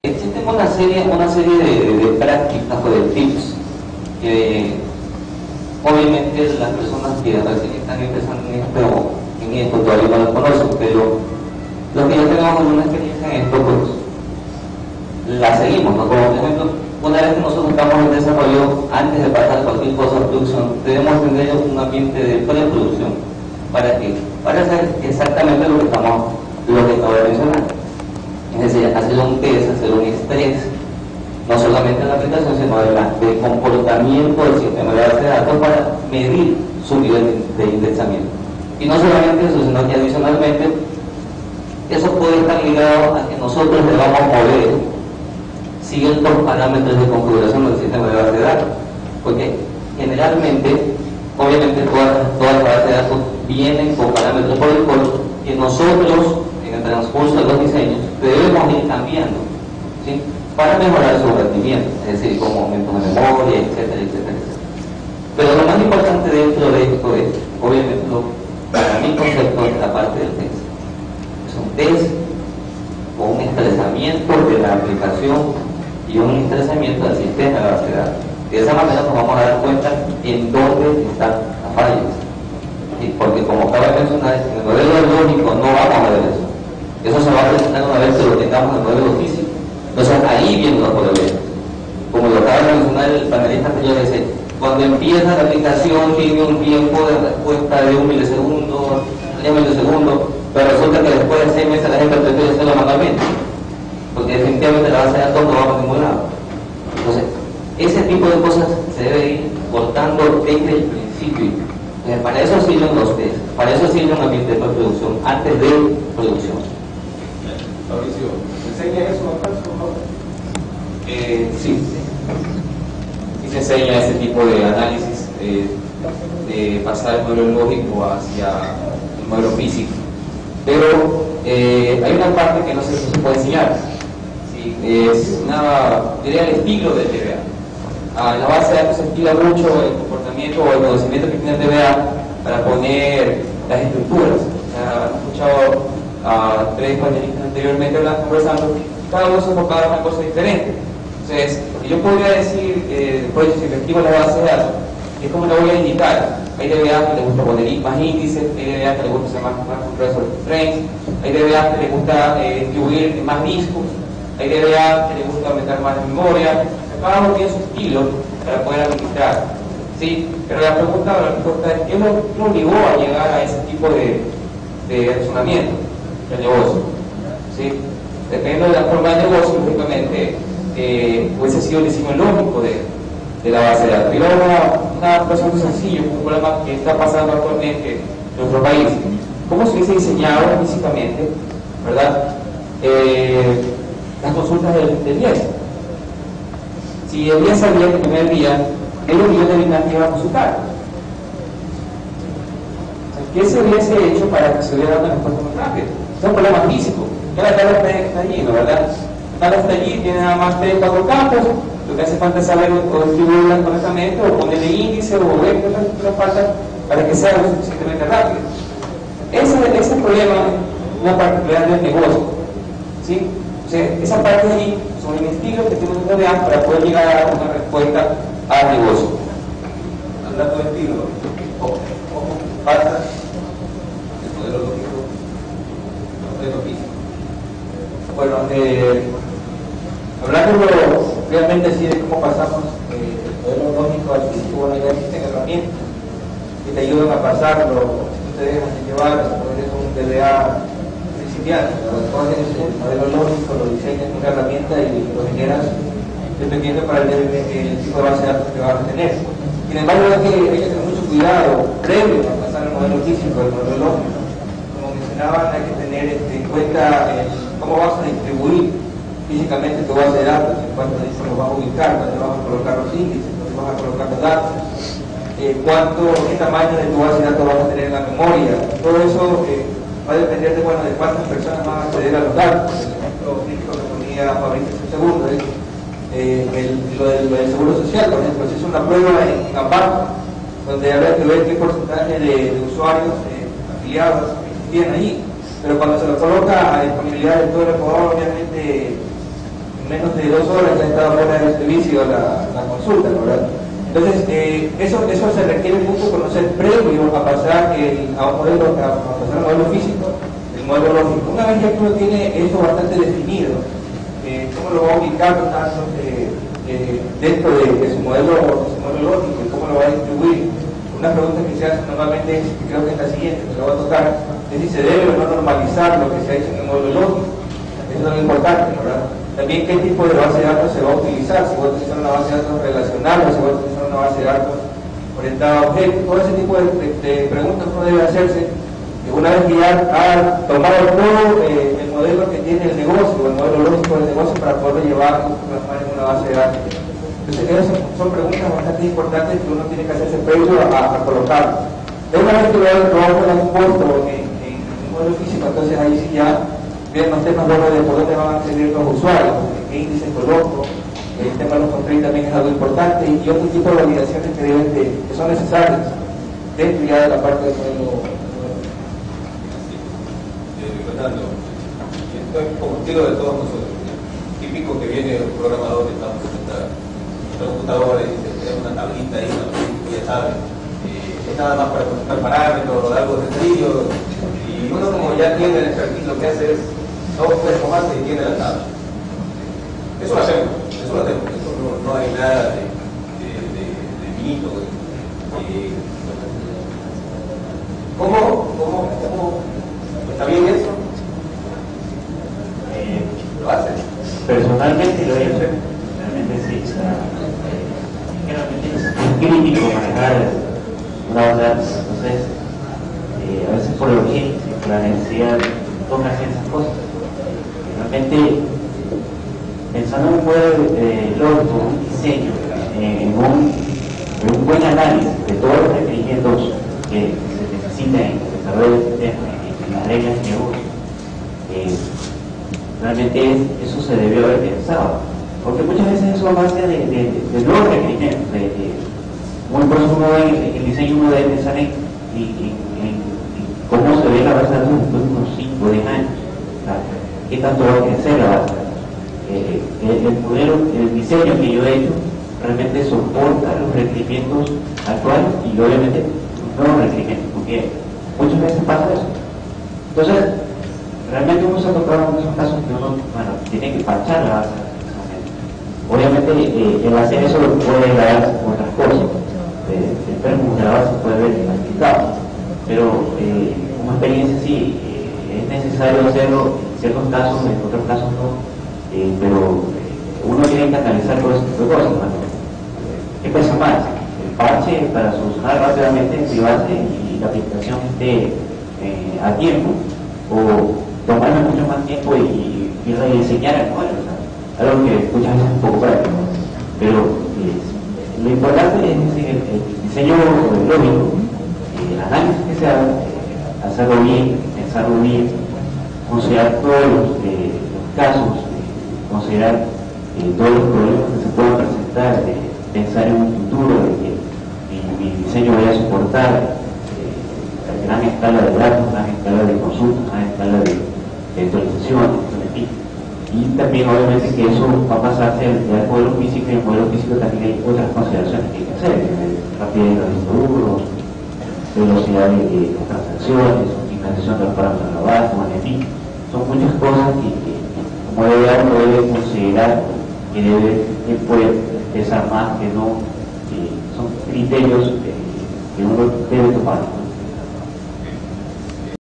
Existen una serie de prácticas o de tips que obviamente las personas que recién están empezando en esto todavía no lo conocen, pero los que ya tenemos alguna experiencia en esto, pues la seguimos, ¿no? Como por ejemplo, una vez que nosotros estamos en desarrollo, antes de pasar cualquier cosa a producción, debemos tener un ambiente de preproducción. ¿Para qué? Para hacer exactamente lo que acabo de mencionar. Es decir, hacer un test, hacer un estrés, no solamente en la aplicación, sino del comportamiento del sistema de base de datos para medir su nivel de indexamiento. Y no solamente eso, sino que adicionalmente, eso puede estar ligado a que nosotros debamos mover ciertos parámetros de configuración del sistema de base de datos. Porque generalmente, obviamente todas las bases de datos vienen con parámetros por default que nosotros, en el transcurso de los diseños, debemos ir cambiando, ¿sí? Para mejorar su rendimiento, es decir, como aumentos de memoria, etcétera, etcétera, etcétera. Pero lo más importante dentro de esto es, obviamente, para mi concepto, es la parte del test. Es un test o un estresamiento de la aplicación y un estresamiento del sistema de base de datos. De esa manera nos vamos a dar cuenta en dónde están las fallas. ¿Sí? Porque como acabo de mencionar, en el modelo lógico no vamos a ver eso. Eso se va a presentar una vez que lo tengamos en el modelo físico. Entonces ahí vienen los problemas. Como lo acaba de mencionar el panelista anterior, dice, cuando empieza la aplicación tiene un tiempo de respuesta de 1 milisegundo, 10 milisegundos, pero resulta que después de 6 meses la gente prefiere hacerlo manualmente, porque definitivamente la base de datos no va a ningún lado. Entonces, ese tipo de cosas se debe ir cortando desde el principio. Para eso sirven los test, para eso sirve un ambiente de producción, antes de producción. Mauricio, ¿enseña eso acá? Sí. Y se enseña ese tipo de análisis, de pasar el modelo lógico hacia el modelo físico. Pero hay una parte que no se puede enseñar. ¿Sí? Es diría el estilo del DBA. En la base de datos se estila mucho el comportamiento o el conocimiento que tiene el DBA para poner las estructuras. Han escuchado a 3 panelistas anteriormente conversando, cada uno se enfocaba en una cosa diferente. Entonces, yo podría decir, por hecho, si efectivo la base de datos, es como la voy a indicar. Hay DBA que le gusta poner más índices, hay DBA que le gusta hacer más compresor strings, hay DBA que le gusta distribuir más discos, hay DBA que le gusta aumentar más la memoria. Cada uno tiene su estilo para poder administrar, ¿sí? Pero la respuesta es ¿qué lo obligó a llegar a ese tipo de razonamiento del negocio? ¿Sí? Dependiendo de la forma de negocio, lógicamente, hubiese sido el diseño lógico de la base de datos. Pero una cosa muy sencilla, un problema que está pasando actualmente en nuestro país. ¿Cómo se hubiese diseñado físicamente, verdad? Las consultas del IES. Si el día sabía que el primer día hay 1 millón de habitantes que iban a consultar, ¿qué se hubiese hecho para que se hubiera dado una respuesta más rápida? Es un problema físico. Ya la tabla está allí, ¿no? ¿Verdad? La tabla está allí, tiene nada más 3 o 4 campos. Lo que hace falta es saber o distribuirlas correctamente, o ponerle índice, o ver qué es lo que falta para que sea lo suficientemente rápido. Ese es el problema, una particularidad del negocio. ¿Sí? O sea, esa parte de allí son el estilo que tiene un DBA para poder llegar a una respuesta al negocio. Hablando de estilo, ¿cómo pasa el modelo lógico al modelo físico? Bueno, hablando realmente así de cómo pasamos el modelo lógico al físico, bueno, ya existen herramientas que te ayudan a pasarlo, tú te dejas de llevar, eres un DBA principiante, cuando tienes el modelo lógico, lo diseñas con una herramienta y lo generas dependiendo para el tipo de base de datos que vas a tener. Sin embargo, hay que tener mucho cuidado previo a pasar el modelo físico, el modelo lógico. Como mencionaban, hay que tener en cuenta cómo vas a distribuir físicamente tu base de datos, en cuanto a cómo vas a ubicar, dónde vas a colocar los índices, dónde vas a colocar los datos, qué tamaño de tu base de datos vas a tener en la memoria. Todo eso va a depender de cuántas personas van a acceder a los datos. El ejemplo crítico que ponía Fabricio un segundo es lo del seguro social, por ejemplo. Se hizo una prueba en APAC, donde habría que ver qué porcentaje de usuarios afiliados existían ahí, pero cuando se lo coloca a disponibilidad de todo el Ecuador, obviamente menos de 2 horas ya estaba fuera de servicio la consulta, ¿verdad? Entonces, eso se requiere mucho conocer previo a pasar a un modelo físico, el modelo lógico. Una vez que uno tiene eso bastante definido, cómo lo va a ubicar tanto dentro de su modelo lógico y cómo lo va a distribuir. Una pregunta que se hace normalmente es, que creo que es la siguiente, que lo voy a tocar, es si se debe o no normalizar lo que se ha hecho en el modelo lógico. Eso es lo importante, ¿verdad? También qué tipo de base de datos se va a utilizar, si va a utilizar una base de datos relacional o si va a utilizar una base de datos orientada a objetos. Todo ese tipo de preguntas uno debe hacerse una vez que ya ha tomado todo el modelo que tiene el negocio, o el modelo lógico del negocio, para poderlo llevar en una base de datos. Entonces esas son preguntas bastante importantes que uno tiene que hacerse previo a colocar. De una vez que lo vamos a un puesto en un modelo físico, entonces ahí sí ya vienen los temas de por dónde van a acceder los usuarios, qué índice coloco, el tema de los controles también es algo importante, y otro tipo de validaciones que son necesarias dentro ya de la parte del modelo. Esto es como estilo de todos nosotros. Típico que viene un programador, estamos en nuestra computadora y dice, tenemos una tablita ahí, ya saben, es nada más para consultar parámetros o algo sencillo, y uno como ya tiene el expertise, lo que hace es software, comando y tiene la tabla. Eso lo hacemos, eso no hay nada de finito. ¿Cómo está bien eso? ¿Lo haces? Personalmente lo he hecho, realmente sí, generalmente es crítico manejar una base de datos, entonces a veces por la urgencia, por la necesidad, toca hacer esas cosas. Realmente, pensando en un modelo lógico, un diseño, en un buen análisis de todos los requerimientos que se necesitan en el desarrollo del sistema, en las reglas de negocio, realmente eso se debió haber pensado, porque muchas veces eso va a base de nuevos requerimientos, por eso uno ve el diseño, uno debe pensar en cómo se ve la base de datos después de unos 5 o 10 años, qué tanto va a crecer la base de datos. El modelo, el diseño que yo he hecho realmente soporta los requerimientos actuales y obviamente nuevos requerimientos, porque muchas veces pasa eso. Entonces, realmente uno se ha tocado en esos casos que uno, tiene que parchar la base de datos. Obviamente, el hacer eso puede dar otras cosas. El término de la base puede ver explicado, pero como experiencia sí, es necesario hacerlo en ciertos casos, en otros casos no, pero uno tiene que analizar todo ese tipo de cosas. ¿Qué pesa más? El parche para solucionar rápidamente en privado y la aplicación esté a tiempo, o tomarme mucho más tiempo y rediseñar el modelo, algo que muchas veces es un poco práctico, pero lo importante es el diseño lógico, el análisis que se haga, hacerlo bien, pensarlo bien, considerar todos los casos, considerar todos los problemas que se puedan presentar, pensar en un futuro de que mi diseño vaya a soportar gran escala de datos, gran escala de consultas, gran escala de actualizaciones, y también obviamente que eso va a pasarse al modelo físico, y en el modelo físico también hay otras consideraciones que hay que hacer, rapidez de los discos, velocidad de las transacciones, optimización de los parámetros de la base, en fin, son muchas cosas que como uno debe considerar, que puede pesar más, que no, son criterios que uno debe tomar.